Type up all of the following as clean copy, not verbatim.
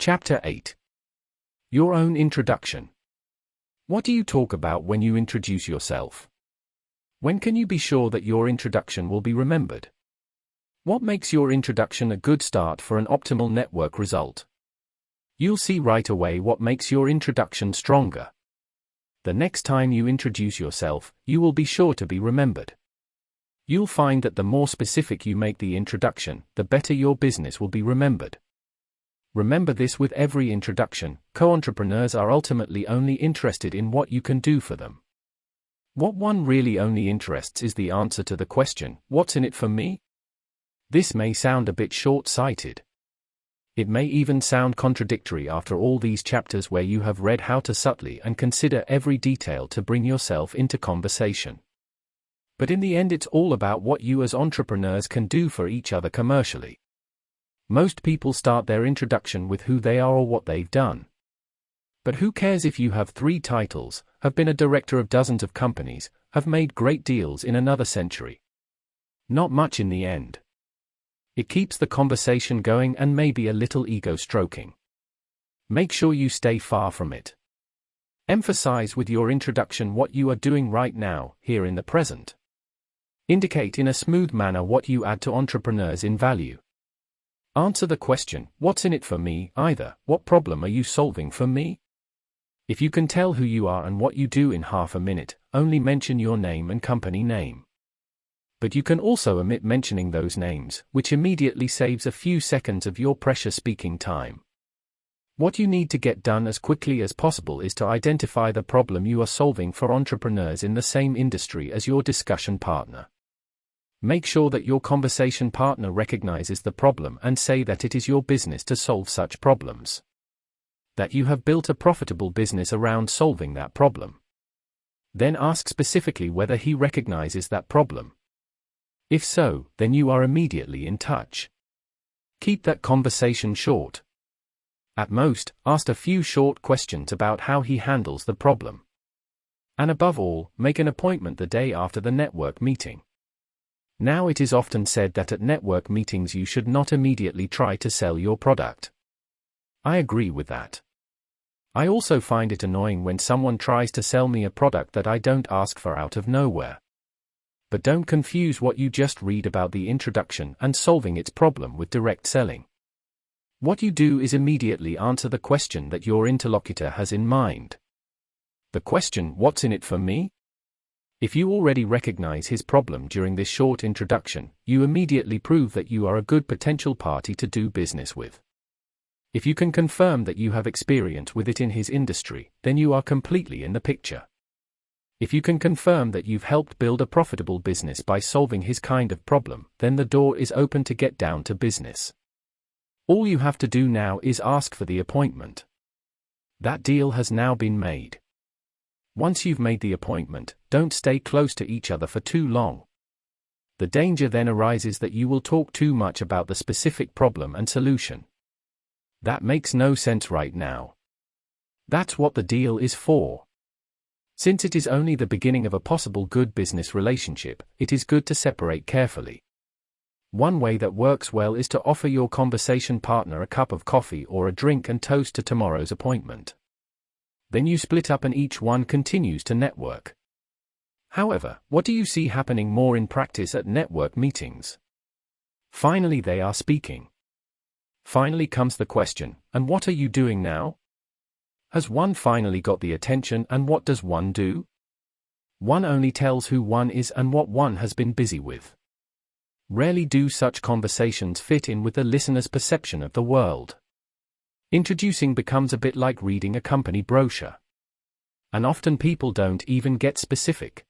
Chapter 8. Your own introduction. What do you talk about when you introduce yourself? When can you be sure that your introduction will be remembered? What makes your introduction a good start for an optimal network result? You'll see right away what makes your introduction stronger. The next time you introduce yourself, you will be sure to be remembered. You'll find that the more specific you make the introduction, the better your business will be remembered. Remember this with every introduction: co-entrepreneurs are ultimately only interested in what you can do for them. What one really only interests is the answer to the question, "What's in it for me?" This may sound a bit short-sighted. It may even sound contradictory after all these chapters where you have read how to subtly and consider every detail to bring yourself into conversation. But in the end, it's all about what you as entrepreneurs can do for each other commercially. Most people start their introduction with who they are or what they've done. But who cares if you have 3 titles, have been a director of dozens of companies, have made great deals in another century? Not much in the end. It keeps the conversation going and maybe a little ego stroking. Make sure you stay far from it. Emphasize with your introduction what you are doing right now, here in the present. Indicate in a smooth manner what you add to entrepreneurs in value. Answer the question, "What's in it for me?" either, "What problem are you solving for me?" If you can tell who you are and what you do in half a minute, only mention your name and company name. But you can also omit mentioning those names, which immediately saves a few seconds of your precious speaking time. What you need to get done as quickly as possible is to identify the problem you are solving for entrepreneurs in the same industry as your discussion partner. Make sure that your conversation partner recognizes the problem and say that it is your business to solve such problems. That you have built a profitable business around solving that problem. Then ask specifically whether he recognizes that problem. If so, then you are immediately in touch. Keep that conversation short. At most, ask a few short questions about how he handles the problem. And above all, make an appointment the day after the network meeting. Now, it is often said that at network meetings you should not immediately try to sell your product. I agree with that. I also find it annoying when someone tries to sell me a product that I don't ask for out of nowhere. But don't confuse what you just read about the introduction and solving its problem with direct selling. What you do is immediately answer the question that your interlocutor has in mind. The question, "What's in it for me?" If you already recognize his problem during this short introduction, you immediately prove that you are a good potential party to do business with. If you can confirm that you have experience with it in his industry, then you are completely in the picture. If you can confirm that you've helped build a profitable business by solving his kind of problem, then the door is open to get down to business. All you have to do now is ask for the appointment. That deal has now been made. Once you've made the appointment, don't stay close to each other for too long. The danger then arises that you will talk too much about the specific problem and solution. That makes no sense right now. That's what the deal is for. Since it is only the beginning of a possible good business relationship, it is good to separate carefully. One way that works well is to offer your conversation partner a cup of coffee or a drink and toast to tomorrow's appointment. Then you split up and each one continues to network. However, what do you see happening more in practice at network meetings? Finally, they are speaking. Finally comes the question, "And what are you doing now?" Has one finally got the attention, and what does one do? One only tells who one is and what one has been busy with. Rarely do such conversations fit in with the listener's perception of the world. Introducing becomes a bit like reading a company brochure. And often people don't even get specific.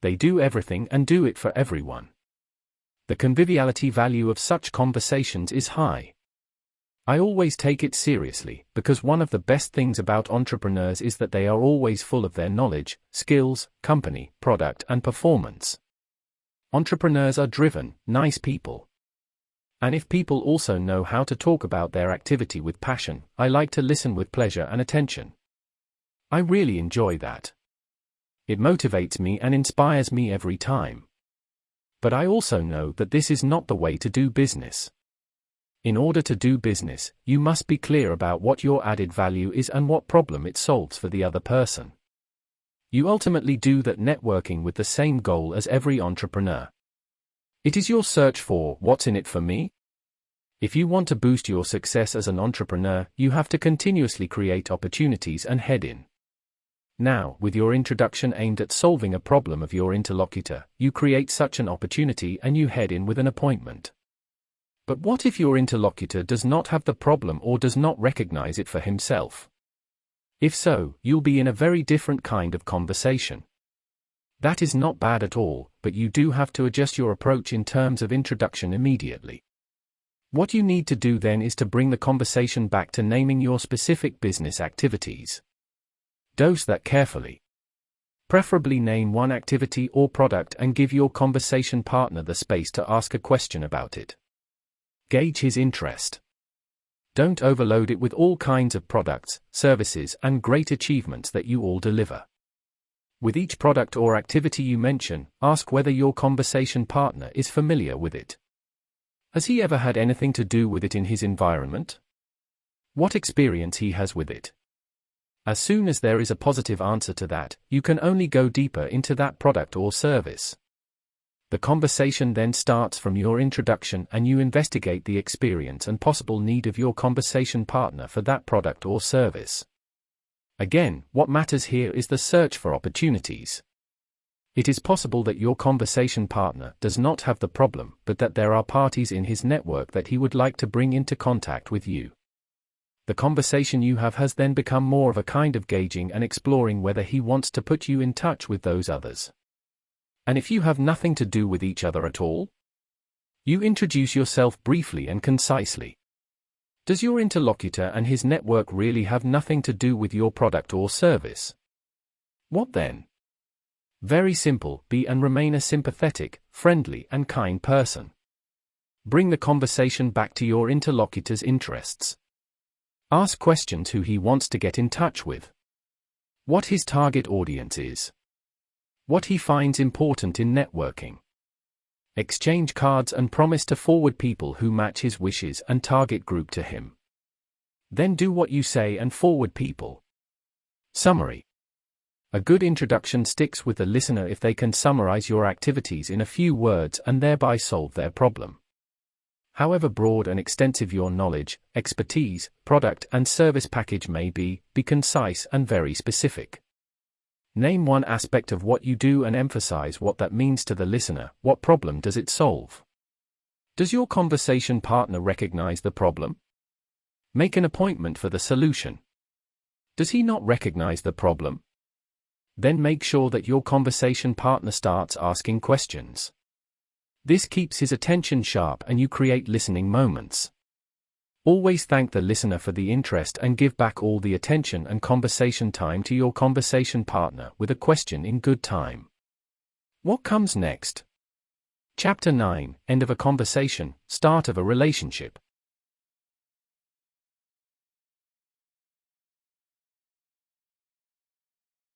They do everything and do it for everyone. The conviviality value of such conversations is high. I always take it seriously, because one of the best things about entrepreneurs is that they are always full of their knowledge, skills, company, product, and performance. Entrepreneurs are driven, nice people. And if people also know how to talk about their activity with passion, I like to listen with pleasure and attention. I really enjoy that. It motivates me and inspires me every time. But I also know that this is not the way to do business. In order to do business, you must be clear about what your added value is and what problem it solves for the other person. You ultimately do that networking with the same goal as every entrepreneur. It is your search for what's in it for me. If you want to boost your success as an entrepreneur, you have to continuously create opportunities and head in. Now, with your introduction aimed at solving a problem of your interlocutor, you create such an opportunity and you head in with an appointment. But what if your interlocutor does not have the problem or does not recognize it for himself? If so, you'll be in a very different kind of conversation. That is not bad at all, but you do have to adjust your approach in terms of introduction immediately. What you need to do then is to bring the conversation back to naming your specific business activities. Dose that carefully. Preferably name one activity or product and give your conversation partner the space to ask a question about it. Gauge his interest. Don't overload it with all kinds of products, services, and great achievements that you all deliver. With each product or activity you mention, ask whether your conversation partner is familiar with it. Has he ever had anything to do with it in his environment? What experience he has with it? As soon as there is a positive answer to that, you can only go deeper into that product or service. The conversation then starts from your introduction and you investigate the experience and possible need of your conversation partner for that product or service. Again, what matters here is the search for opportunities. It is possible that your conversation partner does not have the problem, but that there are parties in his network that he would like to bring into contact with you. The conversation you have has then become more of a kind of gauging and exploring whether he wants to put you in touch with those others. And if you have nothing to do with each other at all? You introduce yourself briefly and concisely. Does your interlocutor and his network really have nothing to do with your product or service? What then? Very simple, be and remain a sympathetic, friendly, and kind person. Bring the conversation back to your interlocutor's interests. Ask questions who he wants to get in touch with. What his target audience is. What he finds important in networking. Exchange cards and promise to forward people who match his wishes and target group to him. Then do what you say and forward people. Summary. A good introduction sticks with the listener if they can summarize your activities in a few words and thereby solve their problem. However broad and extensive your knowledge, expertise, product and service package may be concise and very specific. Name one aspect of what you do and emphasize what that means to the listener. What problem does it solve? Does your conversation partner recognize the problem? Make an appointment for the solution. Does he not recognize the problem? Then make sure that your conversation partner starts asking questions. This keeps his attention sharp and you create listening moments. Always thank the listener for the interest and give back all the attention and conversation time to your conversation partner with a question in good time. What comes next? Chapter 9, End of a conversation, Start of a relationship.